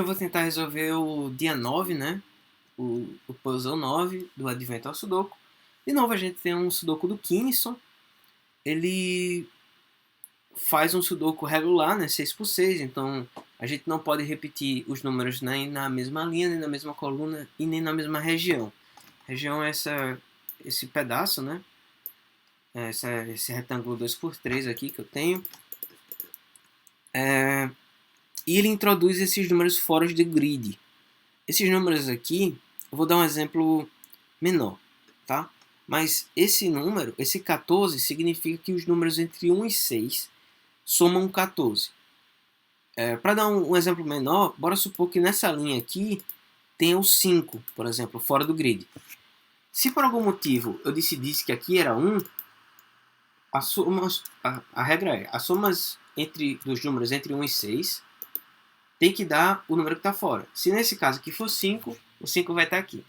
Eu vou tentar resolver o dia 9, né? O puzzle 9 do Advento ao Sudoku. De novo, a gente tem um Sudoku do Kinison. Ele faz um Sudoku regular, né? 6x6. Então, a gente não pode repetir os números nem na mesma linha, nem na mesma coluna e nem na mesma região. Região é esse pedaço, né? Esse retângulo 2x3 aqui que eu tenho. E ele introduz esses números fora de grid. Esses números aqui, eu vou dar um exemplo menor, tá? Mas esse número, esse 14, significa que os números entre 1 e 6 somam 14. Para dar um exemplo menor, bora supor que nessa linha aqui tenha o 5, por exemplo, fora do grid. Se por algum motivo eu decidisse que aqui era 1, a regra é, as somas dos números entre 1 e 6 tem que dar o número que está fora. Se nesse caso aqui for 5, o 5 vai estar aqui.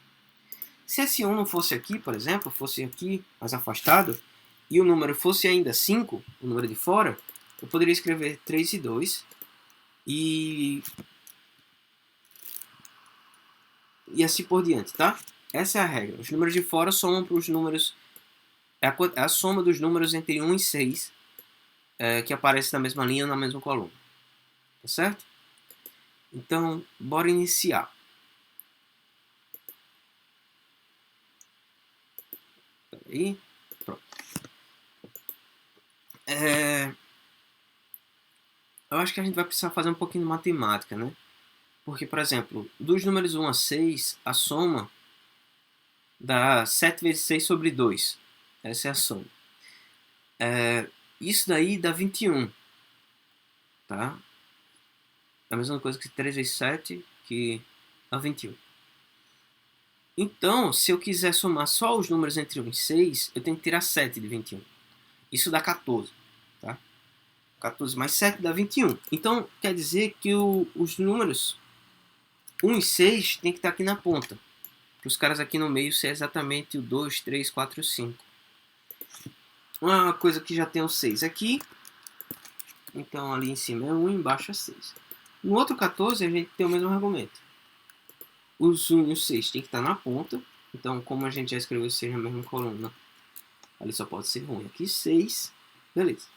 Se esse 1 não fosse aqui, por exemplo, fosse aqui mais afastado, e o número fosse ainda 5, o número de fora, eu poderia escrever 3 e 2 e assim por diante, tá? Essa é a regra. Os números de fora somam para os números... É a soma dos números entre 1 e 6 que aparece na mesma linha ou na mesma coluna. Tá certo? Então, bora iniciar. Peraí. Pronto. Eu acho que a gente vai precisar fazer um pouquinho de matemática, né? Porque, por exemplo, dos números 1 a 6, a soma dá 7 vezes 6 sobre 2. Essa é a soma. Isso daí dá 21. Tá? É a mesma coisa que 3 vezes 7, que dá 21. Então, se eu quiser somar só os números entre 1 e 6, eu tenho que tirar 7 de 21. Isso dá 14. Tá? 14 mais 7 dá 21. Então, quer dizer que os números 1 e 6 tem que estar aqui na ponta. Para os caras aqui no meio ser exatamente o 2, 3, 4 e 5. Uma coisa que já tem o 6 aqui. Então ali em cima é 1 e embaixo é 6. No outro 14 a gente tem o mesmo argumento. Os 1 e os 6 tem que estar na ponta. Então como a gente já escreveu 6 na mesma coluna, ali só pode ser 1 e aqui 6. Beleza.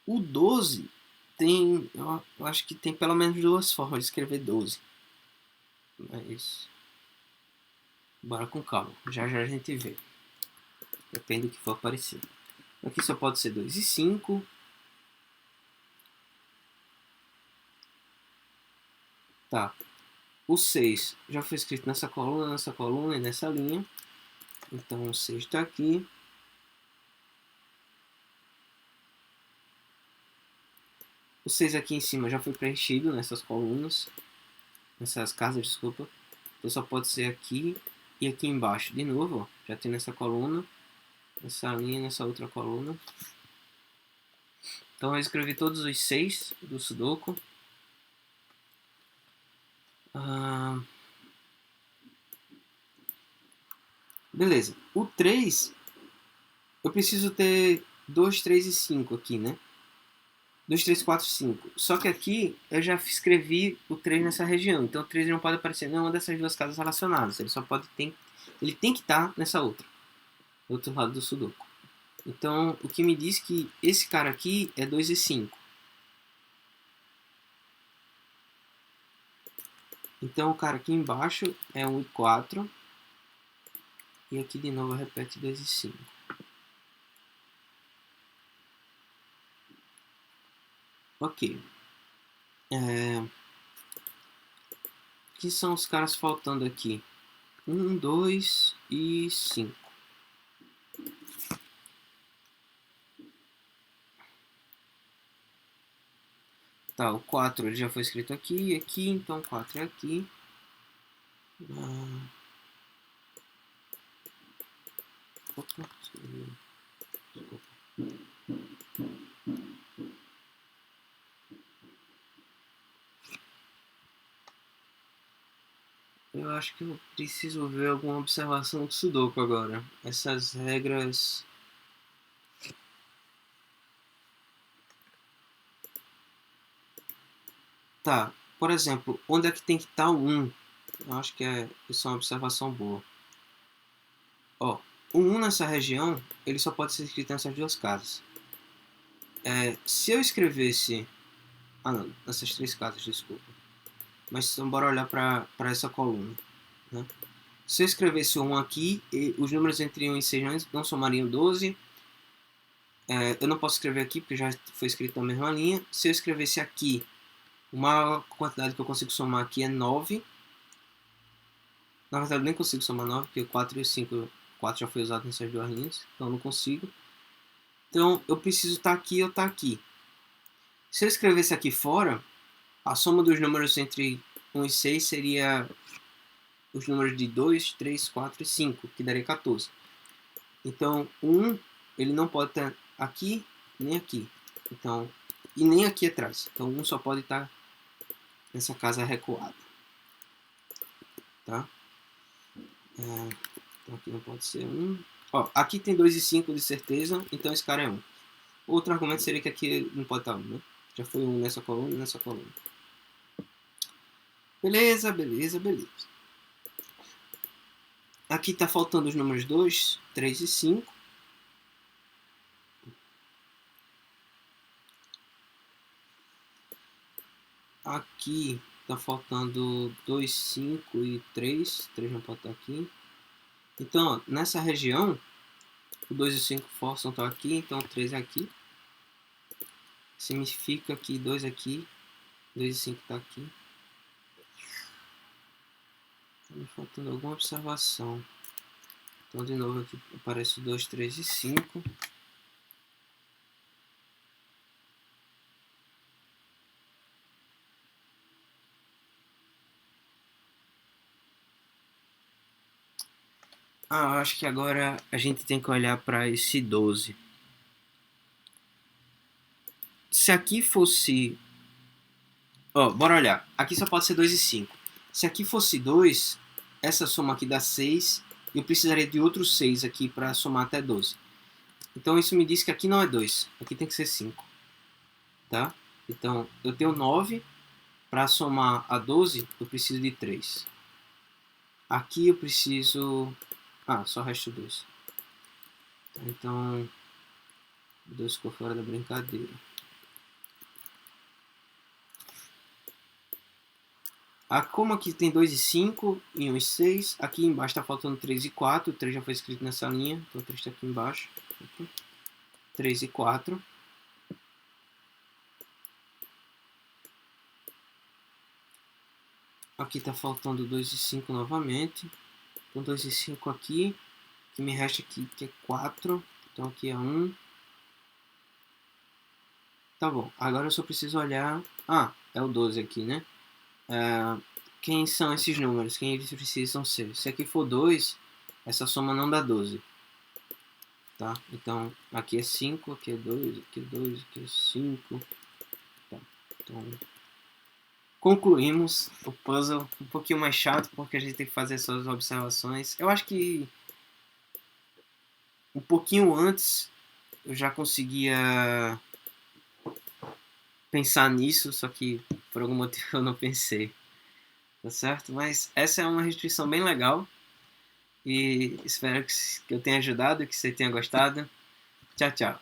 O 12 tem... Eu acho que tem pelo menos duas formas de escrever 12. Mas... bora com calma. Já já a gente vê. Depende do que for aparecer. Aqui só pode ser 2 e 5. Tá. O 6 já foi escrito nessa coluna e nessa linha. Então o 6 está aqui. O 6 aqui em cima já foi preenchido nessas colunas. Nessas casas, desculpa. Então só pode ser aqui e aqui embaixo. De novo, ó, já tem nessa coluna, nessa linha, nessa outra coluna. Então eu escrevi todos os 6 do Sudoku. Beleza. O 3, eu preciso ter 2, 3 e 5 aqui, né? 2, 3, 4, 5. Só que aqui eu já escrevi o 3 nessa região. Então o 3 não pode aparecer em nenhuma dessas duas casas relacionadas. Ele só pode ter... Ele tem que estar nessa outra. Do outro lado do Sudoku. Então o que me diz que esse cara aqui é 2 e 5. Então o cara aqui embaixo é 1 e 4. E aqui de novo repete 2 e 5. Ok. Que são os caras faltando aqui? 1, 2 e 5. Tá, o 4 ele já foi escrito aqui e aqui, então 4 é aqui. Opa, desculpa. Eu acho que eu preciso ver alguma observação do Sudoku agora. Essas regras... Tá, por exemplo, onde é que tem que estar o 1? Eu acho que isso é uma observação boa. Ó, o 1 nessa região, ele só pode ser escrito nessas duas casas. Se eu escrevesse... Ah, não, nessas três casas, desculpa. Mas então bora olhar para essa coluna, né? Se eu escrevesse o 1 aqui, os números entre 1 e 6 não somariam 12. Eu não posso escrever aqui, porque já foi escrito na mesma linha. Se eu escrevesse aqui, a maior quantidade que eu consigo somar aqui é 9. Na verdade, eu nem consigo somar 9, porque 4 e 5, 4 já foi usado nessas duas linhas, então eu não consigo. Então, eu preciso estar aqui ou estar aqui. Se eu escrevesse aqui fora, a soma dos números entre 1 e 6 seria os números de 2, 3, 4 e 5, que daria 14. Então, 1, ele não pode estar aqui, nem aqui. Então, e nem aqui atrás. Então, 1 só pode estar nessa casa recuada. Tá? Então, aqui não pode ser 1. Ó, aqui tem 2 e 5 de certeza, então esse cara é 1. Outro argumento seria que aqui não pode estar 1, né? Já foi 1 nessa coluna e nessa coluna. Beleza, beleza, beleza. Aqui está faltando os números 2, 3 e 5. Aqui está faltando 2, 5 e 3. 3 não pode estar aqui. Então, ó, nessa região, o 2 e 5 forçam estar aqui, então 3 é aqui. Significa que 2 aqui, 2 e 5 está aqui. Está me faltando alguma observação. Então, de novo, aqui aparece 2, 3 e 5. Ah, acho que agora a gente tem que olhar para esse 12. Se aqui fosse... Ó, bora olhar. Aqui só pode ser 2 e 5. Se aqui fosse 2, essa soma aqui dá 6. Eu precisaria de outros 6 aqui para somar até 12. Então isso me diz que aqui não é 2. Aqui tem que ser 5. Tá? Então eu tenho 9. Para somar a 12, eu preciso de 3. Aqui eu preciso... Ah, só resta 2. Então, 2 ficou fora da brincadeira. Como aqui tem 2 e 5 e 1 e 6, aqui embaixo está faltando 3 e 4. O 3 já foi escrito nessa linha, então o 3 está aqui embaixo. 3 e 4. Aqui está faltando 2 e 5 novamente. Então 2 e 5 aqui. O que me resta aqui que é 4. Então aqui é 1. Tá bom, agora eu só preciso olhar... Ah, é o 12 aqui, né? Quem são esses números? Quem eles precisam ser? Se aqui for 2, essa soma não dá 12. Tá? Então, aqui é 5, aqui é 2, aqui é 2, aqui é 5. Tá. Então, concluímos o puzzle. Um pouquinho mais chato, porque a gente tem que fazer essas observações. Eu acho que um pouquinho antes eu já conseguia pensar nisso, só que por algum motivo eu não pensei. Tá certo? Mas essa é uma restrição bem legal. E espero que eu tenha ajudado, que você tenha gostado. Tchau, tchau.